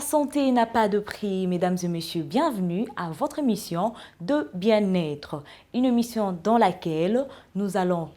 santé n'a pas de prix, mesdames et messieurs, bienvenue à votre émission de bien-être. Une émission dans laquelle nous allons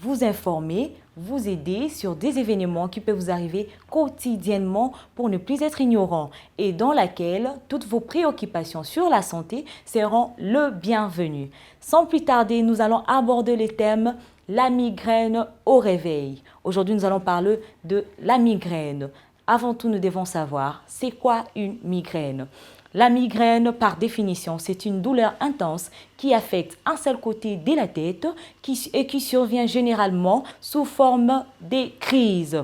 vous informer, vous aider sur des événements qui peuvent vous arriver quotidiennement pour ne plus être ignorants et dans laquelle toutes vos préoccupations sur la santé seront le bienvenu. Sans plus tarder, nous allons aborder le thème la migraine au réveil. Aujourd'hui, nous allons parler de la migraine. Avant tout, nous devons savoir, c'est quoi une migraine? La migraine, par définition, c'est une douleur intense qui affecte un seul côté de la tête et qui survient généralement sous forme de crises.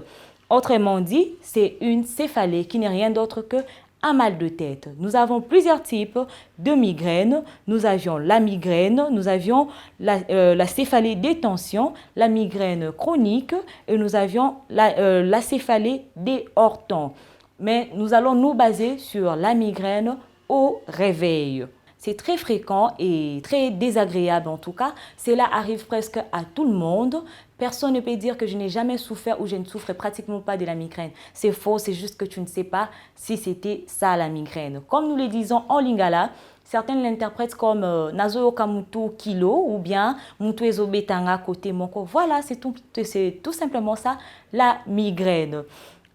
Autrement dit, c'est une céphalée qui n'est rien d'autre que un mal de tête. Nous avons plusieurs types de migraines. Nous avions la migraine, nous avions la céphalée des tensions, la migraine chronique et nous avions la céphalée des orthons. Mais nous allons nous baser sur la migraine au réveil. C'est très fréquent et très désagréable en tout cas. Cela arrive presque à tout le monde. Personne ne peut dire que je n'ai jamais souffert ou je ne souffre pratiquement pas de la migraine. C'est faux, c'est juste que tu ne sais pas si c'était ça la migraine. Comme nous le disons en lingala, certains l'interprètent comme nazo kamutu kilo ou bien mutu ezobetanga côté moko. Voilà, c'est tout simplement ça la migraine.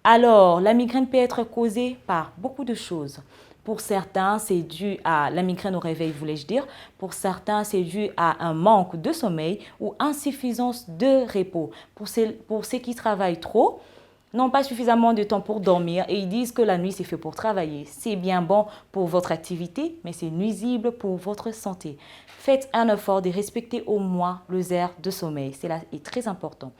Alors, la migraine peut être causée par beaucoup de choses. Pour certains, c'est dû à la migraine au réveil, voulais-je dire. Pour certains, c'est dû à un manque de sommeil ou insuffisance de repos. Pour ceux qui travaillent trop, n'ont pas suffisamment de temps pour dormir et ils disent que la nuit, c'est fait pour travailler. C'est bien bon pour votre activité, mais c'est nuisible pour votre santé. Faites un effort de respecter au moins les heures de sommeil. Cela est très important.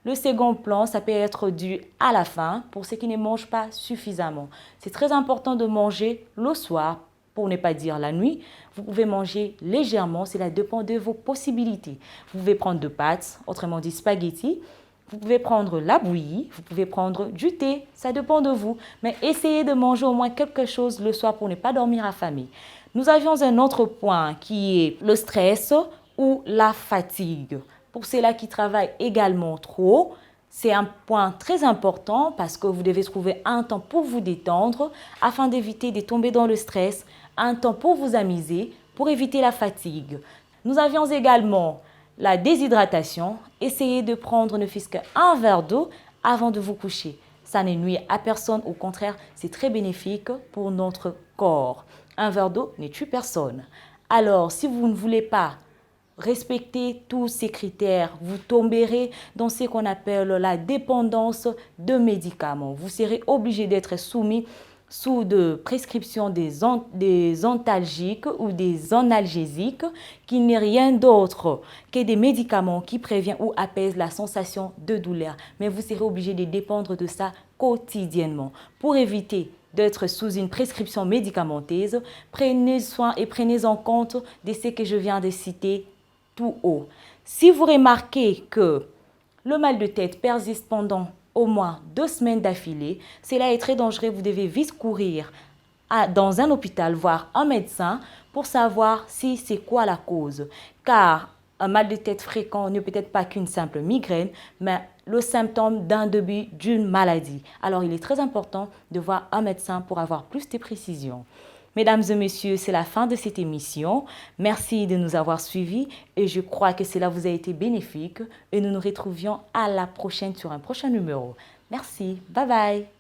Le second plan, ça peut être dû à la faim pour ceux qui ne mangent pas suffisamment. C'est très important de manger le soir, pour ne pas dire la nuit. Vous pouvez manger légèrement, cela dépend de vos possibilités. Vous pouvez prendre de pâtes, autrement dit spaghetti. Vous pouvez prendre la bouillie, vous pouvez prendre du thé, ça dépend de vous. Mais essayez de manger au moins quelque chose le soir pour ne pas dormir affamé. Nous avions un autre point qui est le stress ou la fatigue. Pour ceux-là qui travaillent également trop, c'est un point très important parce que vous devez trouver un temps pour vous détendre afin d'éviter de tomber dans le stress, un temps pour vous amuser, pour éviter la fatigue. Nous avions également la déshydratation. Essayez de prendre ne fût-ce qu'un verre d'eau avant de vous coucher. Ça ne nuit à personne, au contraire, c'est très bénéfique pour notre corps. Un verre d'eau ne tue personne. Alors, si vous ne voulez pas respectez tous ces critères, vous tomberez dans ce qu'on appelle la dépendance de médicaments. Vous serez obligé d'être soumis sous de prescription des antalgiques ou des analgésiques qui n'est rien d'autre que des médicaments qui préviennent ou apaisent la sensation de douleur. Mais vous serez obligé de dépendre de ça quotidiennement. Pour éviter d'être sous une prescription médicamenteuse, prenez soin et prenez en compte de ce que je viens de citer tout haut. Si vous remarquez que le mal de tête persiste pendant au moins 2 semaines d'affilée, cela est très dangereux. Vous devez vite courir dans un hôpital, voir un médecin pour savoir si c'est quoi la cause. Car un mal de tête fréquent ne peut être pas qu'une simple migraine, mais le symptôme d'un début d'une maladie. Alors, il est très important de voir un médecin pour avoir plus de précisions. Mesdames et messieurs, c'est la fin de cette émission. Merci de nous avoir suivis et je crois que cela vous a été bénéfique et nous nous retrouvions à la prochaine sur un prochain numéro. Merci, bye bye.